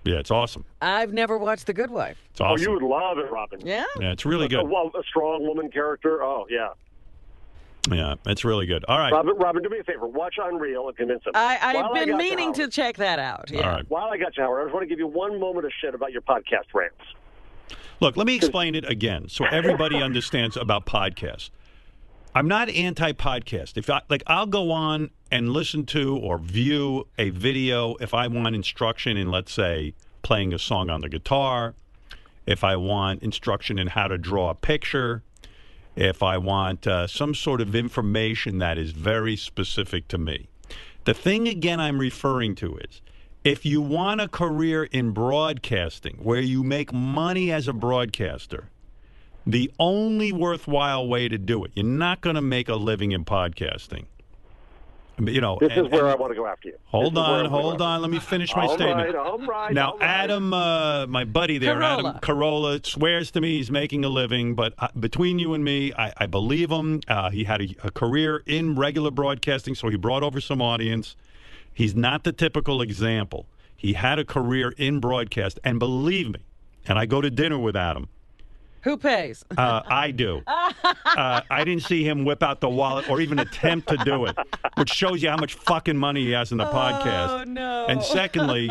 Yeah, it's awesome. I've never watched The Good Wife. It's awesome. Oh, you would love it, Robin. Yeah? Yeah, it's really good. A strong woman character. Oh, yeah. Yeah, it's really good. All right. Robin, do me a favor. Watch Unreal and convince him. I've been meaning to check that out. Yeah. All right. While I got you, Howard, I just want to give you one moment of shit about your podcast rants. Look, let me explain it again so everybody understands about podcasts. I'm not anti-podcast. I'll go on and listen to or view a video if I want instruction in, let's say, playing a song on the guitar, if I want instruction in how to draw a picture, if I want some sort of information that is very specific to me. The thing, again, I'm referring to is, if you want a career in broadcasting where you make money as a broadcaster, the only worthwhile way to do it, you're not going to make a living in podcasting. You know, this is where I want to go after you. Hold on. Let me finish my statement. All right. Now, Adam, my buddy there, Adam Carolla, swears to me he's making a living, but between you and me, I believe him. He had a career in regular broadcasting, so he brought over some audience. He's not the typical example. He had a career in broadcast, and believe me, and I go to dinner with Adam. Who pays? I do. I didn't see him whip out the wallet or even attempt to do it, which shows you how much fucking money he has in the podcast. Oh, no. And secondly,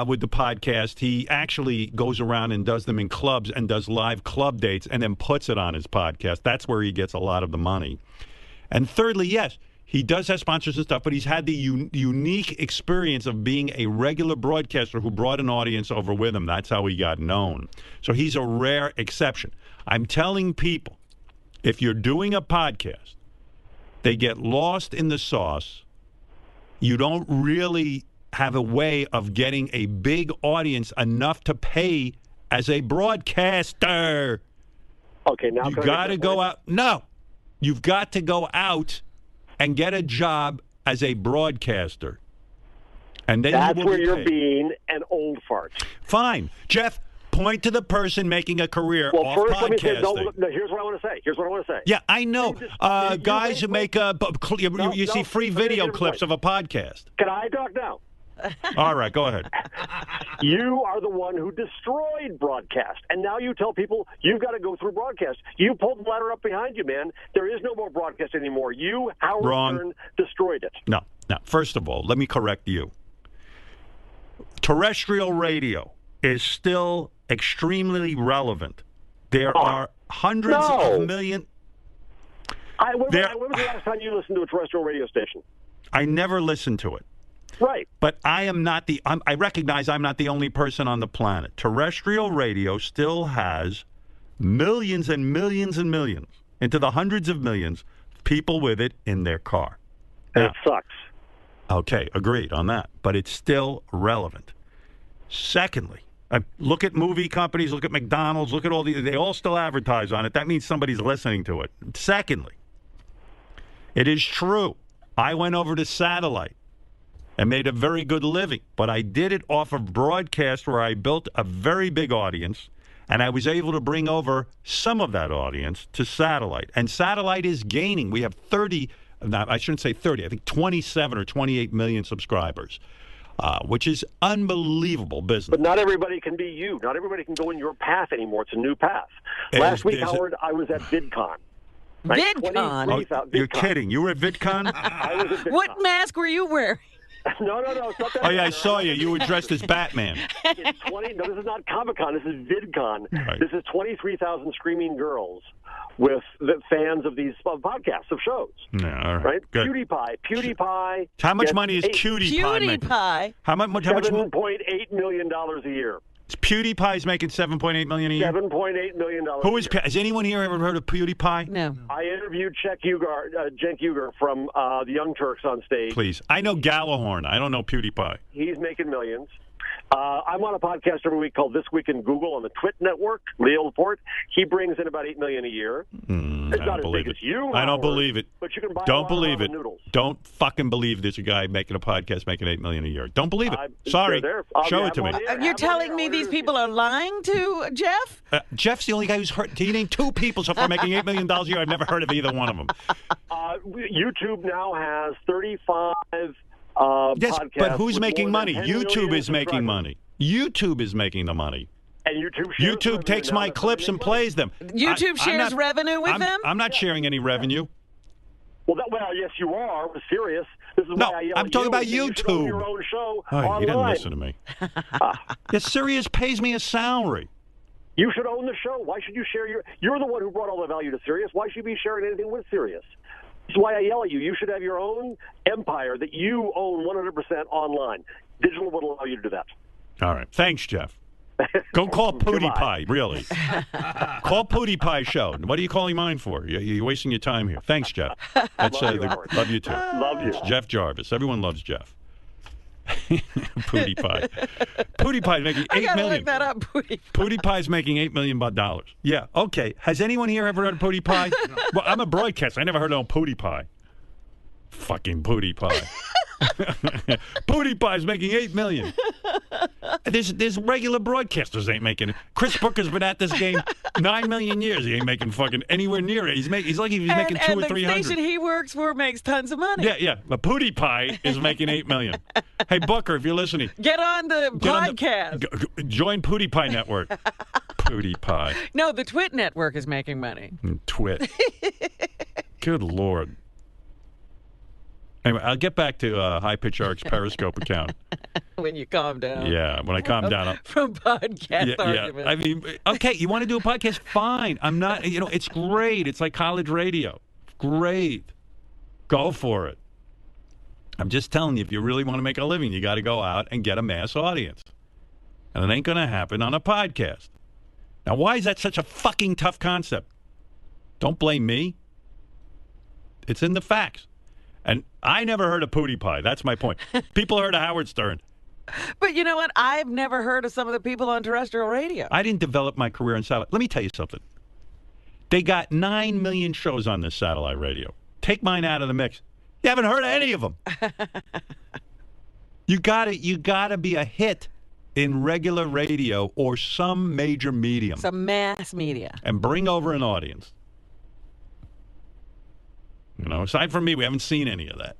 with the podcast, he actually goes around and does them in clubs and does live club dates and then puts it on his podcast. That's where he gets a lot of the money. And thirdly, yes, he does have sponsors and stuff, but he's had the unique experience of being a regular broadcaster who brought an audience over with him. That's how he got known. So he's a rare exception. I'm telling people, if you're doing a podcast, they get lost in the sauce. You don't really have a way of getting a big audience enough to pay as a broadcaster. Okay, now you got to go out. No, you've got to go out and get a job as a broadcaster. And then that's where you're paid. being an old fart. Fine. Jeff, point to the person making a career off first, podcasting. Let me say, no, here's what I want to say. Yeah, I know. Guys who make you see free video clips of a podcast. Can I talk now? All right, go ahead. You are the one who destroyed broadcast, and now you tell people you've got to go through broadcast. You pulled the ladder up behind you, man. There is no more broadcast anymore. You, Howard Stern, destroyed it. No. First of all, let me correct you. Terrestrial radio is still extremely relevant. There are hundreds of millions. When was the last time you listened to a terrestrial radio station? I never listened to it. Right. But I am not I recognize I'm not the only person on the planet. Terrestrial radio still has millions and millions and millions, into the hundreds of millions, of people with it in their car. And it sucks. Okay, agreed on that. But it's still relevant. Secondly, look at movie companies, look at McDonald's, look at they all still advertise on it. That means somebody's listening to it. Secondly, it is true. I went over to satellite and made a very good living. But I did it off of broadcast where I built a very big audience, and I was able to bring over some of that audience to satellite. And satellite is gaining. We have 30, I shouldn't say 30, I think 27 or 28 million subscribers, which is unbelievable business. But not everybody can be you. Not everybody can go in your path anymore. It's a new path. Last week, Howard, I was at VidCon. VidCon? Oh, you're kidding. You were at VidCon? I was at VidCon. What mask were you wearing? No, it's not that. Oh, yeah, I saw you. You were dressed as Batman. It's 20. No, this is not Comic-Con. This is VidCon. Right. This is 23,000 screaming girls with the fans of these podcasts, of shows. Yeah, all right. Good. PewDiePie. How much money is PewDiePie making? How much? $7.8 million a year. PewDiePie's making $7.8 million a year? $7.8 million Who is? Has anyone here ever heard of PewDiePie? No. I interviewed Cenk Uygur from the Young Turks on stage. Please. I know Gallahorn. I don't know PewDiePie. He's making millions. I'm on a podcast every week called This Week in Google on the Twit Network. Leo Laporte. He brings in about $8 million a year. It's not as big as you. I don't believe it. But you can buy don't believe it. Noodles. Don't fucking believe there's a guy making a podcast making $8 million a year. Don't believe it. Sorry. Show it to me. You're telling me these people are lying to Jeff? Jeff's the only guy who's heard. He named two people so far making $8 million a year. I've never heard of either one of them. YouTube now has 35. Yes, but who's making money? YouTube is making money. YouTube is making the money. And YouTube takes my clips and plays them. YouTube shares revenue with them? I'm not sharing any revenue. Well, yes, you are. With Sirius. This is why I yell I'm talking about YouTube. You should own your own show online. You didn't listen to me. Sirius pays me a salary. You should own the show. Why should you share You're the one who brought all the value to Sirius. Why should you be sharing anything with Sirius? This is why I yell at you. You should have your own empire that you own 100% online. Digital would allow you to do that. All right. Thanks, Jeff. Go call PewDiePie, really. Call PewDiePie show. What are you calling mine for? You're wasting your time here. Thanks, Jeff. Love you too. Love you. It's Jeff Jarvis. Everyone loves Jeff. PewDiePie. PewDiePie's making $8 million. Look that up, PewDiePie. PewDiePie's making $8 million. Yeah, okay. Has anyone here ever heard of PewDiePie? No. Well, I'm a broadcaster. I never heard of PewDiePie. Fucking PewDiePie. PewDiePie's making $8 million. There's regular broadcasters ain't making it. Chris Booker's been at this game 9 million years. He ain't making fucking anywhere near it. He's like he's making 200 or 300. And the station he works for makes tons of money. Yeah. But PewDiePie is making $8 million. Hey, Booker, if you're listening, get on the podcast. Join PewDiePie Network. PewDiePie. No, the Twit Network is making money. Twit. Good Lord. Anyway, I'll get back to High Pitch Arc's Periscope account. When you calm down. Yeah, when I calm down. From podcast arguments. Yeah. I mean, okay, you want to do a podcast? Fine. I'm not, it's great. It's like college radio. Great. Go for it. I'm just telling you, if you really want to make a living, you got to go out and get a mass audience. And it ain't going to happen on a podcast. Now, why is that such a fucking tough concept? Don't blame me. It's in the facts. And I never heard of PewDiePie. That's my point. People heard of Howard Stern. But you know what? I've never heard of some of the people on terrestrial radio. I didn't develop my career in satellite. Let me tell you something. They got 9 million shows on this satellite radio. Take mine out of the mix. You haven't heard of any of them. You gotta be a hit in regular radio or some major medium. Some mass media. And bring over an audience. Aside from me, we haven't seen any of that.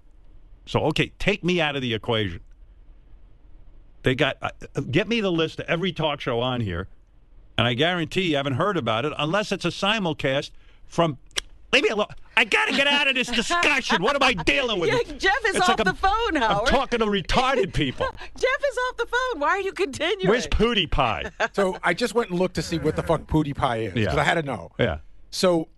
So, okay, take me out of the equation. They got get me the list of every talk show on here, and I guarantee you haven't heard about it unless it's a simulcast from. Leave me alone. I got to get out of this discussion. What am I dealing with? Yeah, Jeff is off the phone, Howard. I'm talking to retarded people. Jeff is off the phone. Why are you continuing? Where's PewDiePie? So I just went and looked to see what the fuck PewDiePie is because I had to know. Yeah. So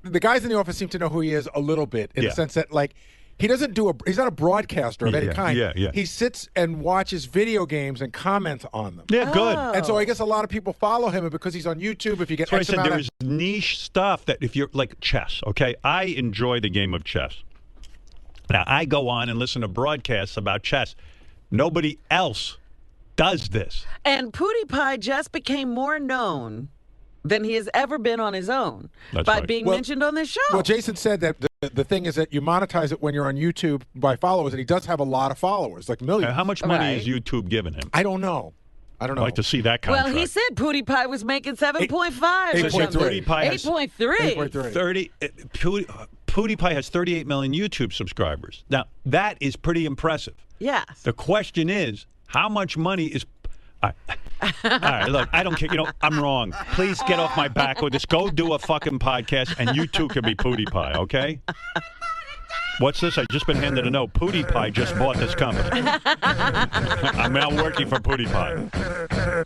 the guys in the office seem to know who he is a little bit in the sense that, like, he's not a broadcaster of any kind. Yeah. He sits and watches video games and comments on them. Yeah, good. And so I guess a lot of people follow him, and because he's on YouTube, if you get X amount there's niche stuff that if you're like chess, okay? I enjoy the game of chess. Now, I go on and listen to broadcasts about chess. Nobody else does this. And PewDiePie just became more known than he has ever been on his own by being mentioned on this show. Well, Jason said that the thing is that you monetize it when you're on YouTube by followers, and he does have a lot of followers, like millions. How much money is YouTube giving him? I don't know. I'd like to see that contract. Well, he said PewDiePie was making 7.5 or something. 8.3. PewDiePie has 38 million YouTube subscribers. Now, that is pretty impressive. Yes. The question is, how much money is... All right, look, I don't care. I'm wrong. Please get off my back with this. Go do a fucking podcast, and you too can be PewDiePie, okay? What's this? I've just been handed a note. PewDiePie just bought this company. I'm now working for PewDiePie.